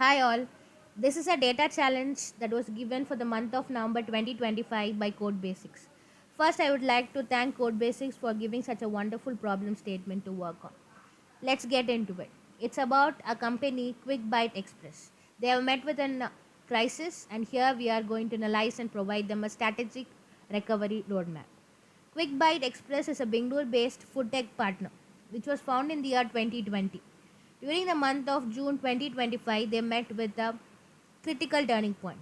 Hi all. This is a data challenge that was given for the month of November 2025 by CodeBasics. First, I would like to thank CodeBasics for giving such a wonderful problem statement to work on. Let's get into it. It's about a company, Quick Bite Express. They have met with a crisis, and here we are going to analyze and provide them a strategic recovery roadmap. Quick Bite Express is a Bangalore-based food tech partner, which was found in the year 2020. During the month of June 2025, they met with a critical turning point.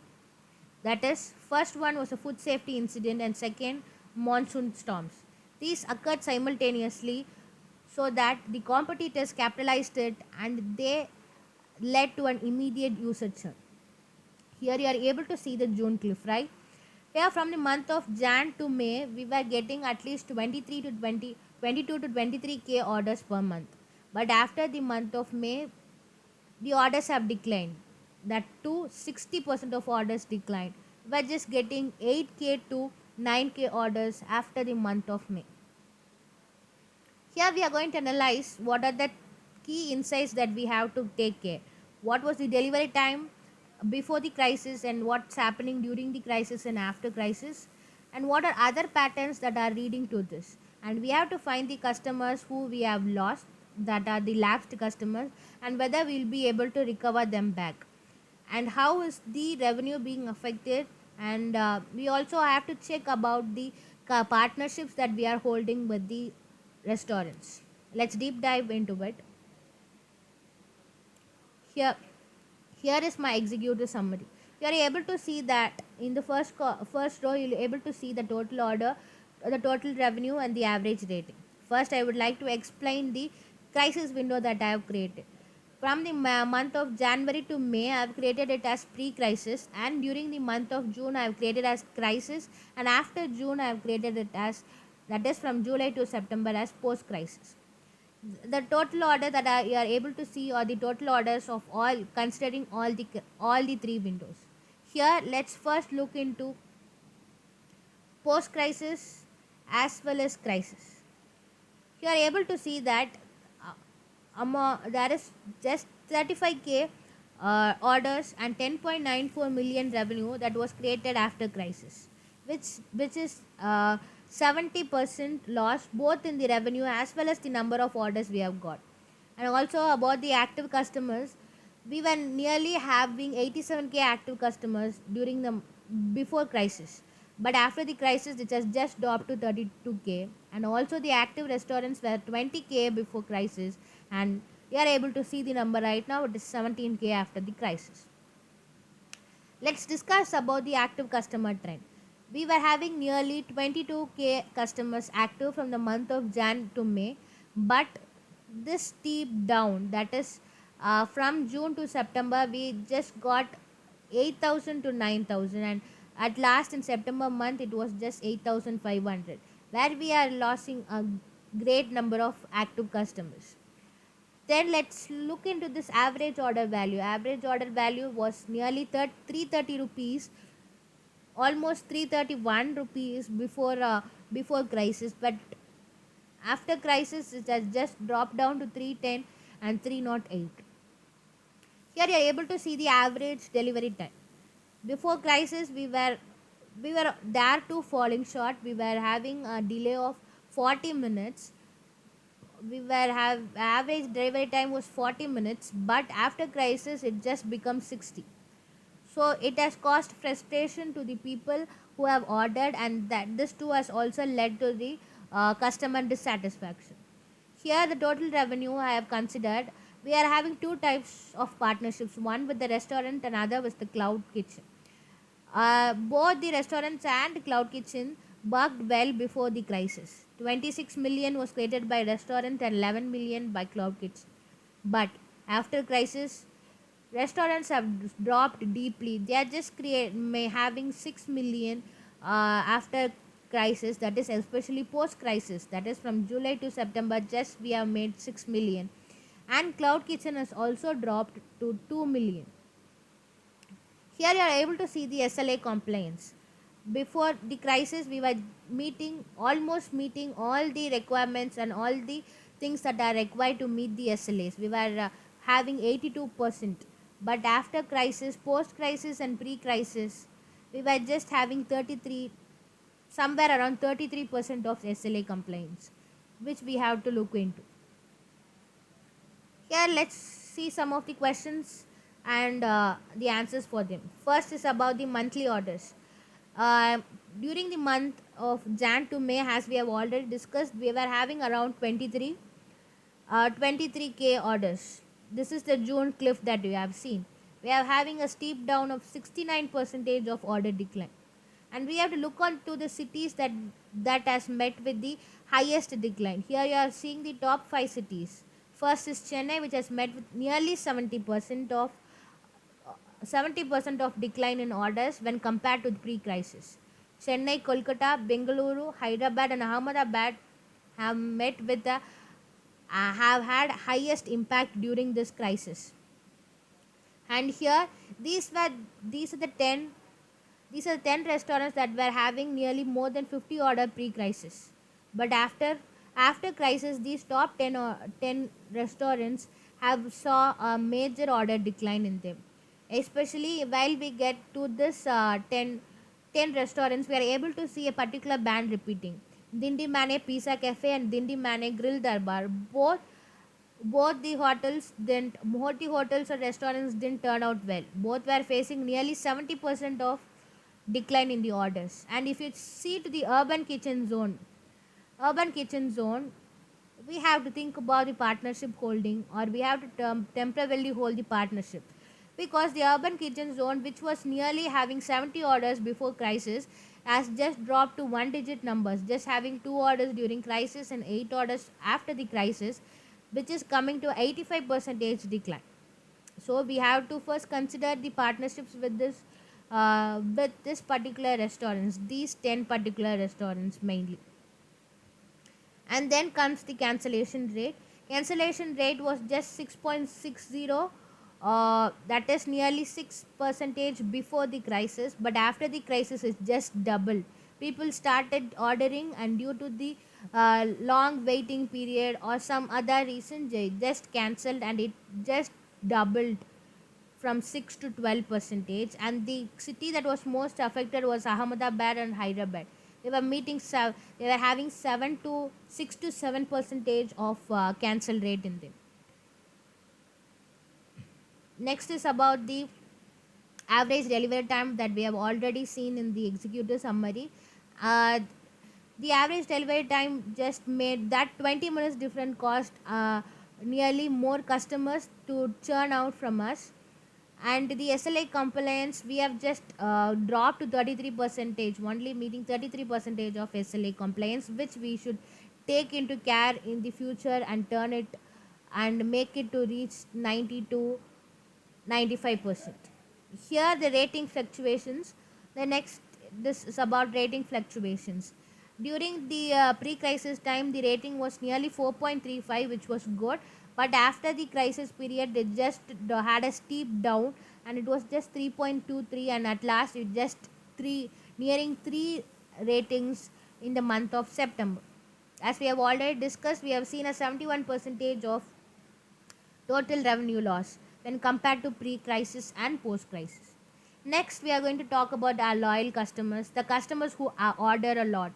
That is, first one was a food safety incident, and second, monsoon storms. These occurred simultaneously so that the competitors capitalized it and they led to an immediate user churn. Here you are able to see the June cliff, right? Here from the month of Jan to May, we were getting at least 23 to 20, 22 to 23k orders per month. But after the month of May, the orders have declined. That too, 60% of orders declined. We're just getting 8k to 9k orders after the month of May. Here we are going to analyze what are the key insights that we have to take care. What was the delivery time before the crisis and what's happening during the crisis and after crisis, and what are other patterns that are leading to this. And we have to find the customers who we have lost, that are the lapsed customers, and whether we'll be able to recover them back, and how is the revenue being affected. And we also have to check about the partnerships that we are holding with the restaurants. Let's deep dive into it. Here here is my executive summary. You are able to see that in the first row you'll be able to see the total order, the total revenue, and the average rating. First, I would like to explain the crisis window that I have created. From the month of January to May, I have created it as pre-crisis, and during the month of June I have created as crisis, and after June I have created it as, that is from July to September, as post-crisis. The total order that you are able to see, or the total orders of all, considering all the three windows. Here let's first look into post crisis as well as crisis. You are able to see that there is just 35k orders and 10.94 million revenue that was created after crisis, which is 70% loss both in the revenue as well as the number of orders we have got. And also about the active customers, we were nearly having 87k active customers during the before crisis, but after the crisis it has just dropped to 32k. And also the active restaurants were 20k before crisis, and we are able to see the number right now, it is 17k after the crisis. Let's discuss about the active customer trend. We were having nearly 22k customers active from the month of Jan to May, but this steep down, that is from June to September, we just got 8,000 to 9,000, and at last in September month it was just 8,500, where we are losing a great number of active customers. Then let's look into this average order value. Average order value was nearly 330 rupees, almost 331 rupees before crisis, but after crisis it has just dropped down to 310 and 308. Here you are able to see the average delivery time. Before crisis we were there to falling short. We were having a delay of 40 minutes. We were have average delivery time was 40 minutes, but after crisis it just becomes 60. So it has caused frustration to the people who have ordered, and that this too has also led to the customer dissatisfaction. Here the total revenue I have considered, we are having two types of partnerships, one with the restaurant and other with the cloud kitchen. Both the restaurants and cloud kitchen worked well before the crisis. 26 million was created by restaurant and 11 million by cloud kitchen. But after crisis, restaurants have dropped deeply. They are just having 6 million after crisis, that is especially post crisis, that is from July to September, just we have made 6 million. And cloud kitchen has also dropped to 2 million. Here you are able to see the SLA compliance. Before the crisis, we were almost meeting all the requirements and all the things that are required to meet the SLAs. We were having 82%. but after crisis, post crisis and pre crisis, we were just having 33, somewhere around 33% of SLA complaints, which we have to look into. Here, let's see some of the questions and the answers for them. First is about the monthly orders. Uh, During the month of Jan to May, as we have already discussed, we were having around 23k orders. This is the June cliff that we have seen. We are having a steep down of 69% of order decline, and we have to look on to the cities that has met with the highest decline. Here you are seeing the top 5 cities. First is Chennai, which has met with nearly 70% of decline in orders when compared to the pre-crisis. Chennai, Kolkata, Bengaluru, Hyderabad, and Ahmedabad have met with the have had highest impact during this crisis. And here, these were these are the 10 these are 10 restaurants that were having nearly more than 50 order pre-crisis. But after crisis, these top 10 restaurants have saw a major order decline in them. Especially while we get to this 10 restaurants, we are able to see a particular band repeating. Dindi Mane Pizza Cafe and Dindi Mane Grill Darbar. Both the hotels or restaurants didn't turn out well. Both were facing nearly 70% of decline in the orders. And if you see to the urban kitchen zone, we have to think about the partnership holding, or we have to temporarily hold the partnership, because the urban kitchen zone, which was nearly having 70 orders before crisis, has just dropped to one digit numbers, just having 2 orders during crisis and 8 orders after the crisis, which is coming to 85% decline. So we have to first consider the partnerships with this particular restaurants, these 10 particular restaurants mainly. And then comes the cancellation rate was just 6.60, that is nearly 6 percentage before the crisis, but after the crisis it's just double. People started ordering, and due to the long waiting period or some other reason, they just cancelled, and it just doubled from 6 to 12 percentage. And the city that was most affected was Ahmedabad and Hyderabad. They were having 7 to 6 to 7 percentage of cancel rate in them. Next is about the average delivery time that we have already seen in the executive summary. uh, the average delivery time just made that 20 minutes different cost nearly more customers to churn out from us. And the SLA compliance, we have just dropped to 33 percentage, only meeting 33 percentage of SLA compliance, which we should take into care in the future and turn it and make it to reach 90 to 95%. Here the rating fluctuations. The next, this is about rating fluctuations. During the pre-crisis time, the rating was nearly 4.35, which was good. But after the crisis period, it just had a steep down, and it was just 3.23, and at last it just nearing 3 ratings in the month of September. As we have already discussed, we have seen a 71 percentage of total revenue loss when compared to pre-crisis and post-crisis. Next, we are going to talk about our loyal customers, the customers who order a lot.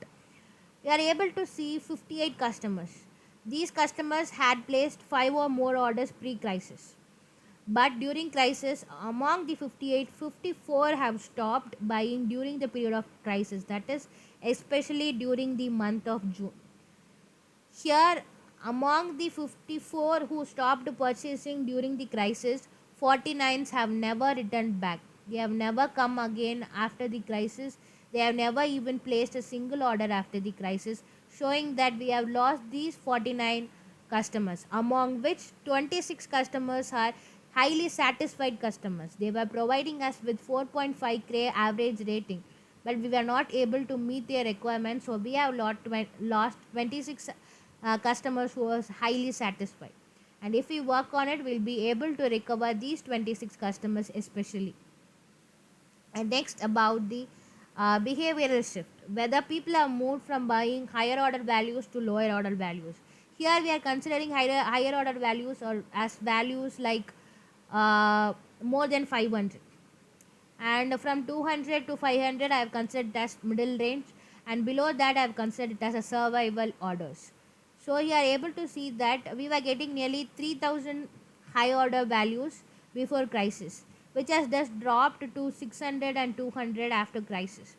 We are able to see 58 customers. These customers had placed 5 or more orders pre-crisis. But during crisis, among the 58, 54 have stopped buying during the period of crisis, that is, especially during the month of June. Here, among the 54 who stopped purchasing during the crisis, 49s have never returned back. They have never come again after the crisis. They have never even placed a single order after the crisis, showing that we have lost these 49 customers, among which 26 customers are highly satisfied customers. They were providing us with 4.5 average rating, but we were not able to meet their requirements, so we have lost 26 customers who was highly satisfied. And if we work on it, we'll be able to recover these 26 customers especially. And next, about the behavioral shift, whether people have moved from buying higher order values to lower order values. Here we are considering higher order values, or as values like more than 500, and from 200 to 500 I have considered as middle range, and below that I have considered it as a survival orders. So you are able to see that we were getting nearly 3000 high order values before crisis, which has just dropped to 600 and 200 after crisis.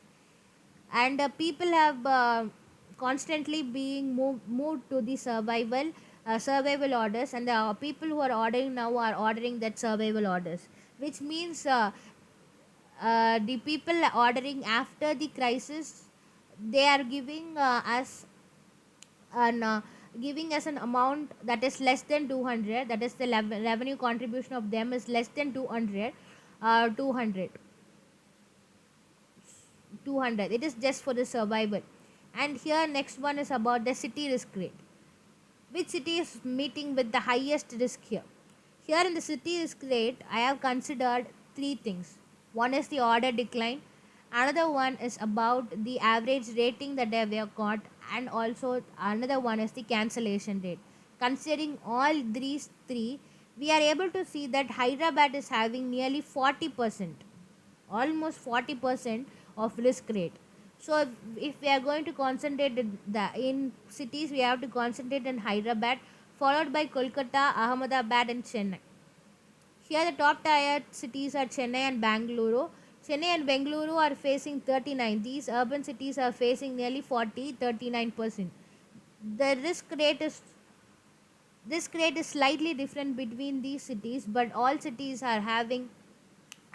And people have constantly being moved to the survival orders, and the people who are ordering now are ordering that survival orders, which means the people ordering after the crisis, they are an giving us an amount that is less than 200, that is the revenue contribution of them is less than 200, 200, 200. It is just for the survival. And here next one is about the city risk rate. Which city is meeting with the highest risk here? Here in the city risk rate, I have considered three things. One is the order decline, another one is about the average rating that they have got, and also another one is the cancellation rate. Considering all these three, we are able to see that Hyderabad is having nearly 40%, almost 40% of risk rate. So if we are going to concentrate in cities, we have to concentrate in Hyderabad, followed by Kolkata, Ahmedabad, and Chennai. Here the top tier cities are Chennai and Bangalore. Chennai and Bengaluru are facing 39. These urban cities are facing nearly 40, 39%. The risk rate is slightly different between these cities, but all cities are having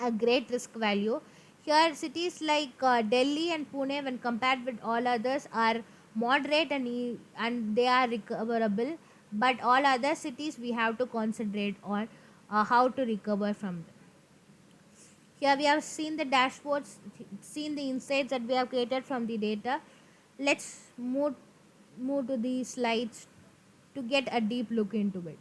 a great risk value. Here, cities like Delhi and Pune, when compared with all others, are moderate and they are recoverable. But all other cities, we have to concentrate on how to recover from them. Here, we have seen the dashboards, seen the insights that we have created from the data. Let's move to the slides to get a deep look into it.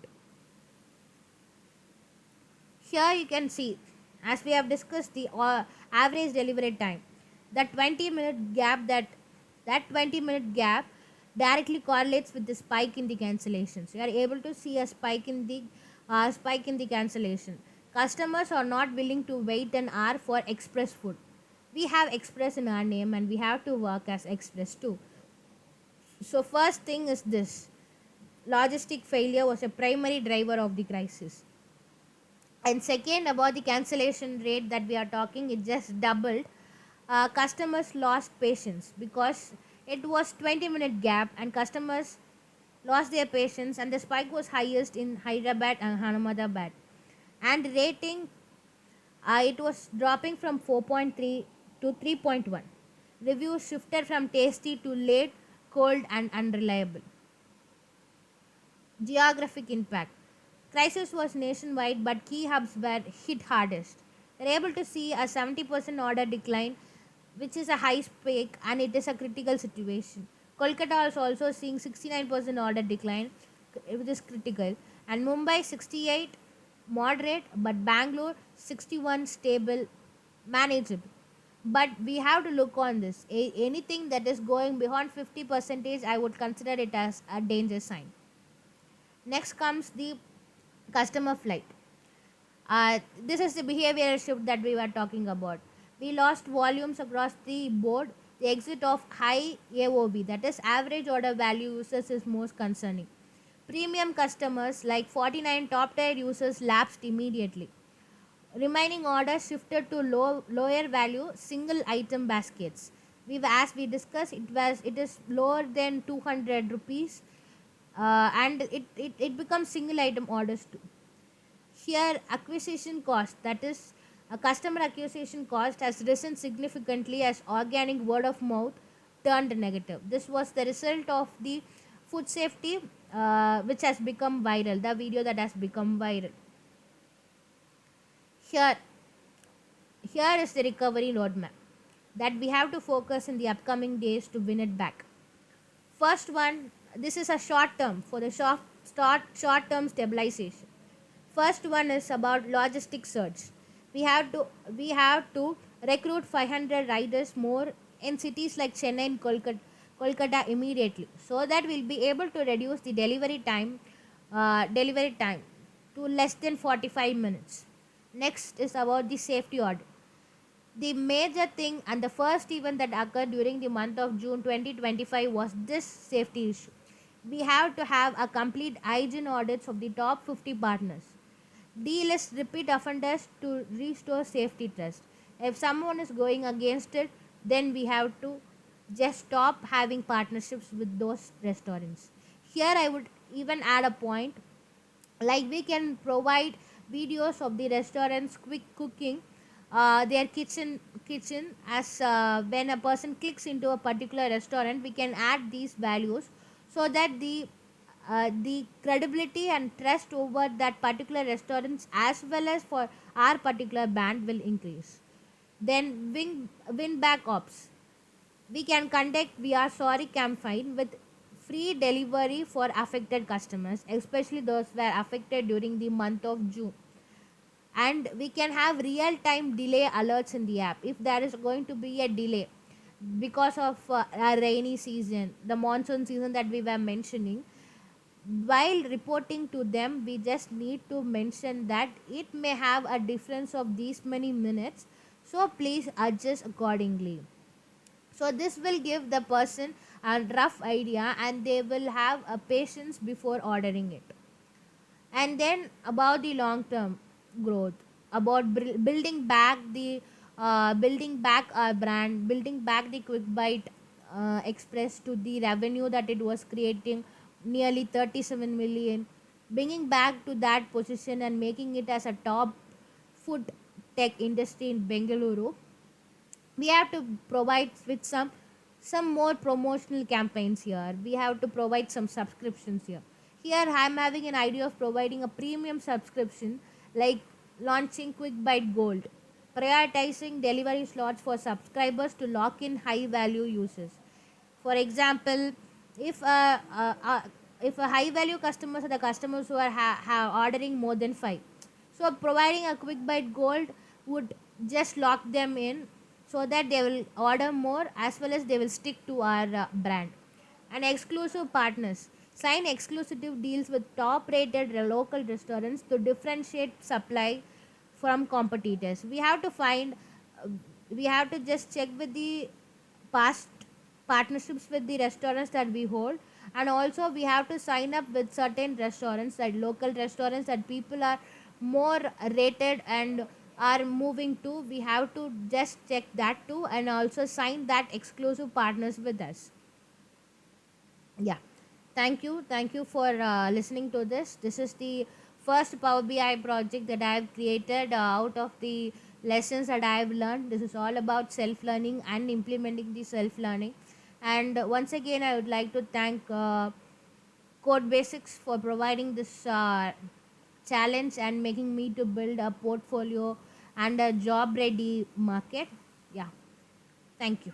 Here you can see, as we have discussed, the average delivery time. The 20-minute gap that 20-minute gap directly correlates with the spike in the cancellations. You are able to see a spike in the cancellation. Customers are not willing to wait an hour for express food. We have express in our name, and we have to work as express too. So first thing is this: logistic failure was a primary driver of the crisis. And second, about the cancellation rate that we are talking, it just doubled. Customers lost patience because it was 20-minute gap, and customers lost their patience, and the spike was highest in Hyderabad and Ahmedabad. And rating, it was dropping from 4.3 to 3.1. Reviews shifted from tasty to late, cold, and unreliable. Geographic impact. Crisis was nationwide, but key hubs were hit hardest. We're able to see a 70% order decline, which is a high spike, and it is a critical situation. Kolkata is also seeing 69% order decline, which is critical, and Mumbai 68 moderate, but Bangalore 61 stable, manageable. But we have to look on this. Anything that is going beyond 50%, I would consider it as a danger sign. Next comes the customer flight. This is the behavioral shift that we were talking about. We lost volumes across the board. The exit of high AOV, that is average order value users, is most concerning. Premium customers like 49 top tier users lapsed immediately. Remaining orders shifted to lower value single item baskets. As we discussed, it is lower than 200 rupees, and it becomes single item orders too. Here, acquisition cost, that is a customer acquisition cost, has risen significantly as organic word of mouth turned negative. This was the result of the food safety, which has become viral, the video that has become viral. Here, here is the recovery roadmap that we have to focus in the upcoming days to win it back. First one, this is a short term for the short term stabilization. First one is about logistic surge. We have to recruit 500 riders more in cities like Chennai and Kolkata immediately, so that we'll be able to reduce the delivery time to less than 45 minutes. Next is about the safety audit. The major thing and the first event that occurred during the month of June 2025 was this safety issue. We have to have a complete hygiene audits of the top 50 partners. Delist repeat offenders to restore safety trust. If someone is going against it, then we have to just stop having partnerships with those restaurants. Here, I would even add a point, like we can provide videos of the restaurants quick cooking their kitchen as when a person clicks into a particular restaurant, we can add these values so that the credibility and trust over that particular restaurants as well as for our particular brand will increase. Then win back ops, we can conduct we are sorry campaign with free delivery for affected customers, especially those were affected during the month of June. And we can have real time delay alerts in the app if there is going to be a delay because of a rainy season, the monsoon season that we were mentioning. While reporting to them, we just need to mention that it may have a difference of these many minutes, so please adjust accordingly. So this will give the person a rough idea and they will have a patience before ordering it. And then about the long term growth, about building back our brand, building back the quick bite express to the revenue that it was creating, nearly 37 million, bringing back to that position and making it as a top food tech industry in Bengaluru. We have to provide with some more promotional campaigns here. We have to provide some subscriptions here. Here I am having an idea of providing a premium subscription, like launching quick bite gold, prioritizing delivery slots for subscribers to lock in high value users. For example, if if a high value customers are the customers who are ordering more than 5, so providing a quick bite gold would just lock them in so that they will order more as well as they will stick to our brand. And exclusive partners, sign exclusive deals with top rated local restaurants to differentiate supply from competitors. We have to find we have to just check with the past partnerships with the restaurants that we hold, and also we have to sign up with certain restaurants, that local restaurants that people are more rated and are moving to. We have to just check that too and also sign that exclusive partners with us. Yeah, thank you for listening to this is the first Power BI project that I have created out of the lessons that I have learned. This is all about self learning and implementing the self learning. And once again I would like to thank CodeBasics for providing this challenge and making me to build a portfolio and a job ready market. Yeah, thank you.